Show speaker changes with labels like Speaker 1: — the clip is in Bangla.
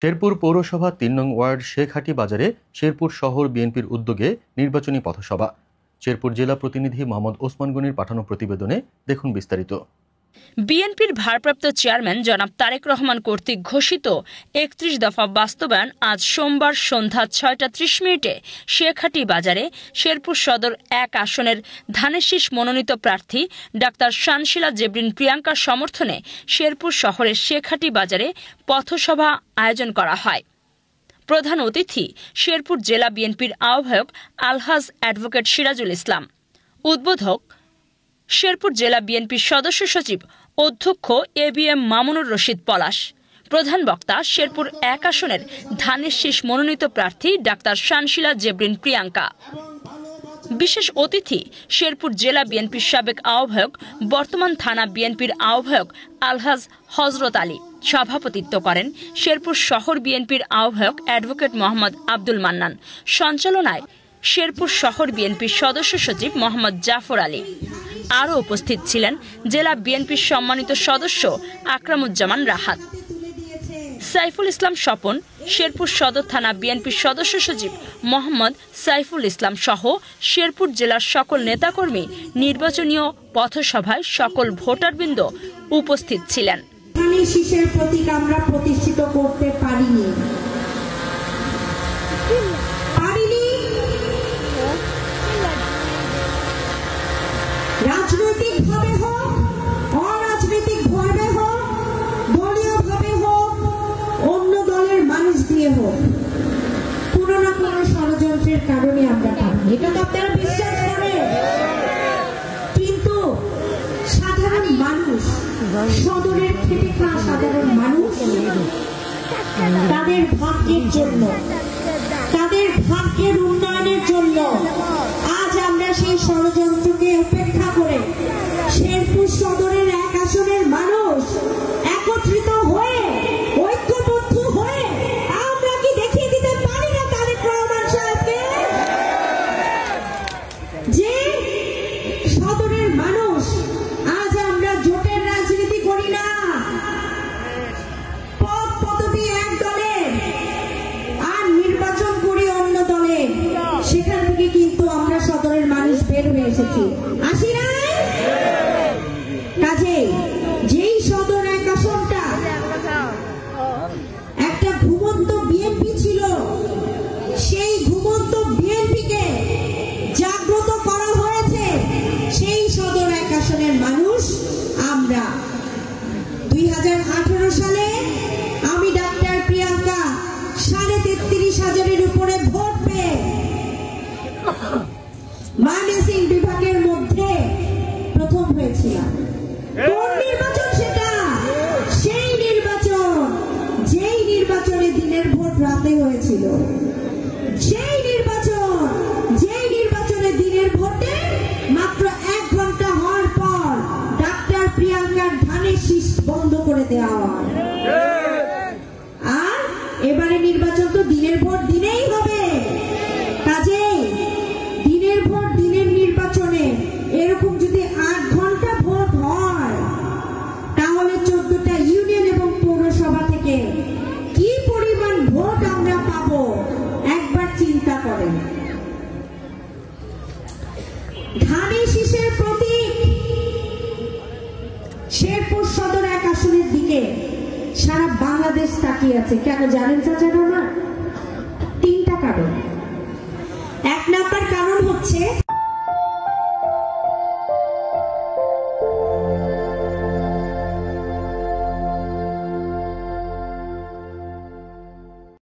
Speaker 1: শেরপুর পৌরসভা ৩ নং ওয়ার্ড শেখহাটি বাজারে শেরপুর শহর বিএনপির উদ্যোগে নির্বাচনী পথসভা। শেরপুর জেলা প্রতিনিধি মোহাম্মদ ওসমান গনির পাঠানো প্রতিবেদনে দেখুন বিস্তারিত।
Speaker 2: বিএনপির ভারপ্রাপ্ত চেয়ারম্যান জনাব তারেক রহমান কর্তৃক ঘোষিত ৩১ দফা বাস্তবায়ন আজ সোমবার সন্ধ্যা ৬টা ৩০ মিনিটে শেখহাটি বাজারে শেরপুর সদর ১ আসনের ধানের শীষ মনোনীত প্রার্থী ডাক্তার শানশিলা জেবরিন প্রিয়াঙ্কার সমর্থনে শেরপুর শহরের শেখহাটি বাজারে পথসভা আয়োজন করা হয়। প্রধান অতিথি শেরপুর জেলা বিএনপির আহ্বায়ক আলহাজ অ্যাডভোকেট সিরাজুল ইসলাম, উদ্বোধক শেরপুর জেলা বিএনপির সদস্য সচিব অধ্যক্ষ ABM মামুনুর রশিদ পলাশ, প্রধান বক্তা শেরপুর ১ আসনের ধানের শীষ মনোনীত প্রার্থী ডাক্তার শানশিলা জেবরিন প্রিয়াঙ্কা। বিশেষ অতিথি শেরপুর জেলা বিএনপির সাবেক আহ্বায়ক বর্তমান থানা বিএনপির আহ্বায়ক আলহাজ হজরত আলী। সভাপতিত্ব করেন শেরপুর শহর বিএনপির আহ্বায়ক অ্যাডভোকেট মোহাম্মদ আব্দুল মান্নান। সঞ্চালনায় শেরপুর শহর বিএনপির সদস্য সচিব মোহাম্মদ জাফর আলী। আরও উপস্থিত ছিলেন জেলা বিএনপির সম্মানিত সদস্য আকরামুজ্জামান রাহাত, সাইফুল ইসলাম স্বপন, শেরপুর সদর থানা বিএনপির সদস্য সচিব মোহাম্মদ সাইফুল ইসলাম সহ শেরপুর জেলার সকল নেতাকর্মী। নির্বাচনীয় পথসভায় সকল ভোটারবৃন্দ উপস্থিত ছিলেন।
Speaker 3: ধানের শীষের প্রতীক আমরা প্রতিষ্ঠিত করতে পারিনি। রাজনৈতিকভাবে হোক, অরাজনৈতিকভাবে হোক, দলীয়ভাবে হোক, অন্য দলের মানুষ দিয়ে হোক, কোনো না কোনো ষড়যন্ত্রের কারণে আমরা পারিনি। এটা তো আপনারা বিশ্বাস করেন। কিন্তু সাধারণ মানুষ, সদরের খেটে খাওয়া সাধারণ মানুষ তাদের ভাগ্যের জন্য, তাদের ভাগ্যের উন্নয়নের জন্য আজ আমরা সেই ষড়যন্ত্রকে উপেক্ষা করে শেরপুর সদরের ১ আসনের মানুষ একত্রিত হয়ে, ঐক্যবদ্ধ হয়ে আমরা কি দেখিয়ে দিতে পারি না তারেক রহমান সাহেবকে যে সদরের মানুষ আজ আমরা জোটের রাজনীতি করি না, পদ পদবি এক দলের আর নির্বাচন করি অন্য দলের। সেখান থেকে কিন্তু আমরা সদরের মানুষ বের হয়ে এসেছি, আসি নাই? কাজে যেই সদর ১ আসনটা একটা ঘুমন্ত বিএনপি ছিল, সেই ঘুমন্ত বিএনপিকে জাগ্রত করা হয়েছে। সেই সদর ১ আসনের মানুষ আমরা ২০১৮ সালে আমি ডাক্তার প্রিয়াঙ্কা ৩,৩৫,০০০-এর উপরে ভোট পেয়ে ময়মনসিংহ বিভাগের মধ্যে প্রথম হয়েছিলাম। কোন নির্বাচন সেটা? সেই নির্বাচন যেই নির্বাচনে দিনের ভোট রাতে হয়েছিল, সেই নির্বাচন যেই নির্বাচনে দিনের ভোটে মাত্র ১ ঘন্টা হওয়ার পর ডাক্তার প্রিয়াঙ্কার ধানের শীষ বন্ধ করে দেওয়া হয়। আর এবারে নির্বাচন তো দিনের ভোট দিনেই হবে। কাজে দিনের ভোট দিনের নির্বাচনে এরকম যদি ৮ ঘন্টা ভোট হয় তাহলে ১৪টা ইউনিয়ন এবং পৌরসভা থেকে কি পরিমাণ ভোট আমরা পাবো একবার চিন্তা করেন। ধানের শীষের প্রতীক শেরপুর সদর ১ আসনের দিকে সারা বাংলাদেশ তাকিয়ে আছে। কেন জানেন চাচা? আমার ৩টা কারণ। ১ নাম্বার কারণ হচ্ছে